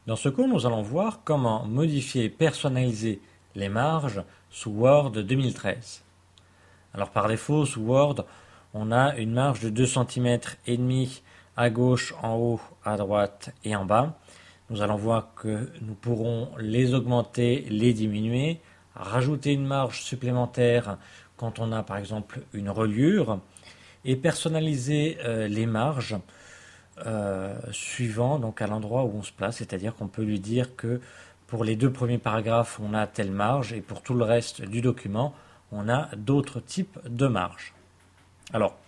Dans ce cours, nous allons voir comment modifier et personnaliser les marges sous Word 2013. Alors par défaut, sous Word, on a une marge de 2,5 cm à gauche, en haut, à droite et en bas. Nous allons voir que nous pourrons les augmenter, les diminuer, rajouter une marge supplémentaire quand on a par exemple une reliure et personnaliser les marges suivant donc à l'endroit où on se place, c'est-à-dire qu'on peut lui dire que pour les 2 premiers paragraphes on a telle marge et pour tout le reste du document on a d'autres types de marges. Alors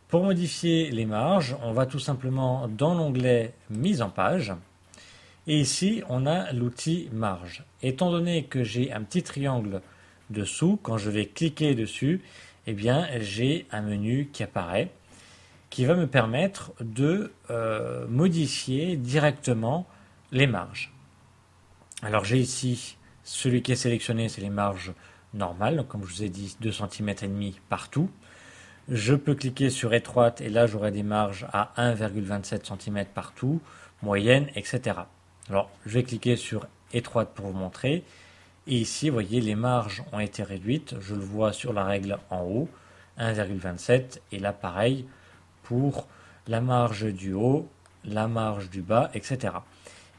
pour modifier les marges, on va tout simplement dans l'onglet mise en page et ici on a l'outil marge. Étant donné que j'ai un petit triangle dessous, quand je vais cliquer dessus, eh bien j'ai un menu qui apparaît qui va me permettre de modifier directement les marges. Alors j'ai ici, celui qui est sélectionné, c'est les marges normales, donc comme je vous ai dit, 2,5 cm partout. Je peux cliquer sur étroite et là j'aurai des marges à 1,27 cm partout, moyenne, etc. Alors je vais cliquer sur étroite pour vous montrer. Et ici, vous voyez, les marges ont été réduites. Je le vois sur la règle en haut, 1,27. Et là, pareil, pour la marge du haut, la marge du bas, etc.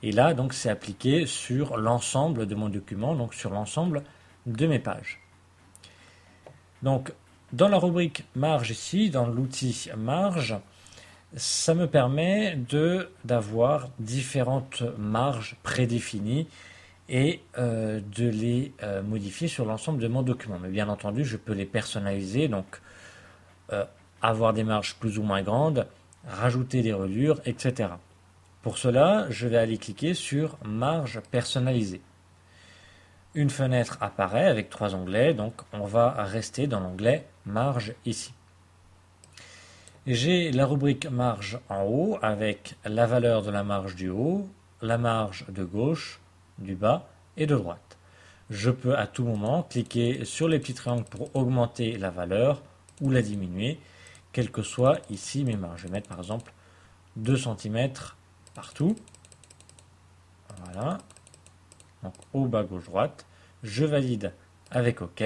Et là, donc, c'est appliqué sur l'ensemble de mon document, donc sur l'ensemble de mes pages. Donc, dans la rubrique marge ici, dans l'outil marge, ça me permet d'avoir différentes marges prédéfinies et de les modifier sur l'ensemble de mon document. Mais bien entendu, je peux les personnaliser, donc avoir des marges plus ou moins grandes, rajouter des reliures, etc. Pour cela, je vais aller cliquer sur marge personnalisée. Une fenêtre apparaît avec 3 onglets, donc on va rester dans l'onglet marge ici. J'ai la rubrique marge en haut avec la valeur de la marge du haut, la marge de gauche, du bas et de droite. Je peux à tout moment cliquer sur les petits triangles pour augmenter la valeur ou la diminuer, quelles que soient ici mes marges. Je vais mettre par exemple 2 cm partout. Voilà. Donc haut, bas, gauche, droite. Je valide avec OK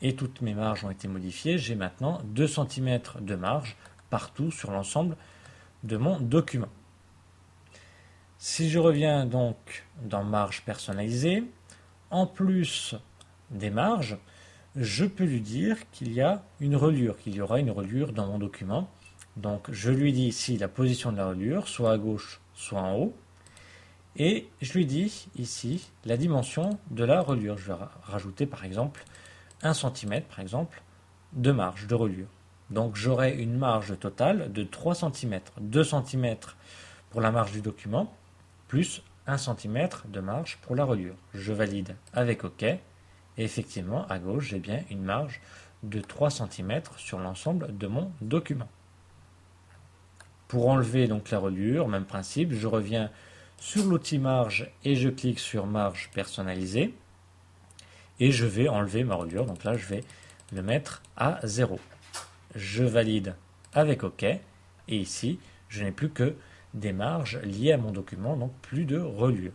et toutes mes marges ont été modifiées. J'ai maintenant 2 cm de marge partout sur l'ensemble de mon document. Si je reviens donc dans marge personnalisée, en plus des marges, je peux lui dire qu'il y a une reliure, qu'il y aura une reliure dans mon document. Donc je lui dis ici la position de la reliure, soit à gauche, soit en haut. Et je lui dis ici la dimension de la reliure. Je vais rajouter par exemple 1 cm par exemple, de marge de reliure. Donc j'aurai une marge totale de 3 cm, 2 cm pour la marge du document, plus 1 cm de marge pour la reliure. Je valide avec OK, et effectivement, à gauche, j'ai bien une marge de 3 cm sur l'ensemble de mon document. Pour enlever donc la reliure, même principe, je reviens sur l'outil marge et je clique sur marge personnalisée, et je vais enlever ma reliure, donc là je vais le mettre à 0. Je valide avec OK, et ici, je n'ai plus que des marges liées à mon document, donc plus de reliure.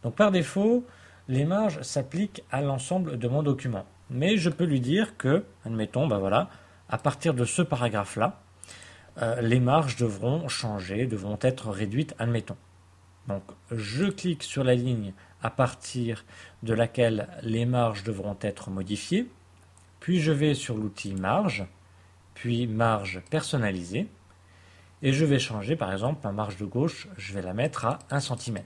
Donc par défaut, les marges s'appliquent à l'ensemble de mon document. Mais je peux lui dire que, admettons, ben voilà, à partir de ce paragraphe-là, les marges devront changer, devront être réduites, admettons. Donc je clique sur la ligne à partir de laquelle les marges devront être modifiées, puis je vais sur l'outil marge, puis marge personnalisée, et je vais changer par exemple ma marge de gauche, je vais la mettre à 1 cm.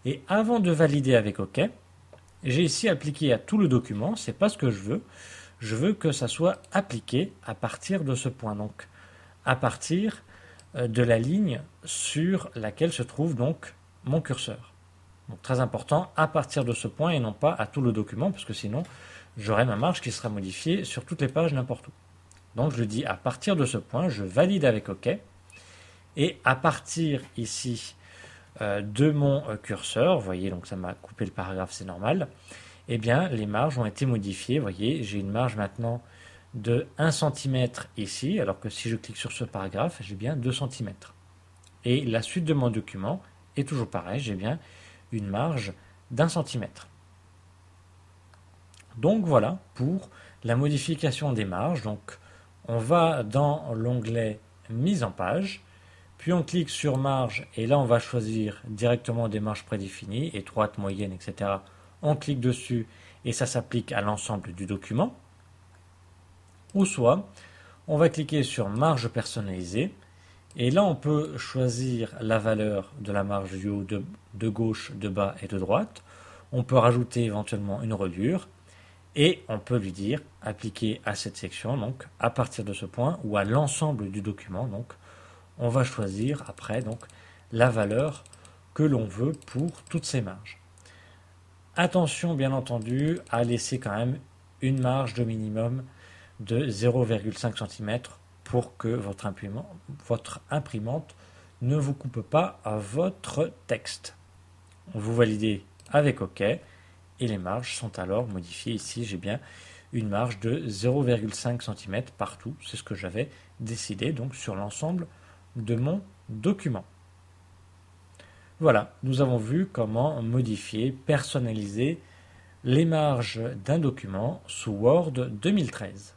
Et avant de valider avec OK, j'ai ici appliqué à tout le document, c'est pas ce que je veux que ça soit appliqué à partir de ce point, donc à partir de la ligne sur laquelle se trouve donc mon curseur. Donc très important, à partir de ce point et non pas à tout le document, parce que sinon j'aurai ma marge qui sera modifiée sur toutes les pages n'importe où. Donc je dis à partir de ce point, je valide avec OK, et à partir ici de mon curseur, vous voyez, donc ça m'a coupé le paragraphe, c'est normal, eh bien les marges ont été modifiées, vous voyez, j'ai une marge maintenant de 1 cm ici, alors que si je clique sur ce paragraphe, j'ai bien 2 cm. Et la suite de mon document Et toujours pareil, j'ai bien une marge d'1 centimètre. Donc voilà pour la modification des marges. Donc on va dans l'onglet mise en page, puis on clique sur marge et là on va choisir directement des marges prédéfinies, étroites, moyennes, etc. On clique dessus et ça s'applique à l'ensemble du document. Ou soit on va cliquer sur marge personnalisée et là on peut choisir la valeur de la marge du haut, de gauche, de bas et de droite. On peut rajouter éventuellement une reliure. Et on peut lui dire appliquer à cette section, donc à partir de ce point, ou à l'ensemble du document. Donc on va choisir après donc la valeur que l'on veut pour toutes ces marges. Attention bien entendu à laisser quand même une marge de minimum de 0,5 cm pour que votre imprimante ne vous coupe pas à votre texte. Vous validez avec OK. Et les marges sont alors modifiées. Ici, j'ai bien une marge de 0,5 cm partout. C'est ce que j'avais décidé donc sur l'ensemble de mon document. Voilà, nous avons vu comment modifier, personnaliser les marges d'un document sous Word 2013.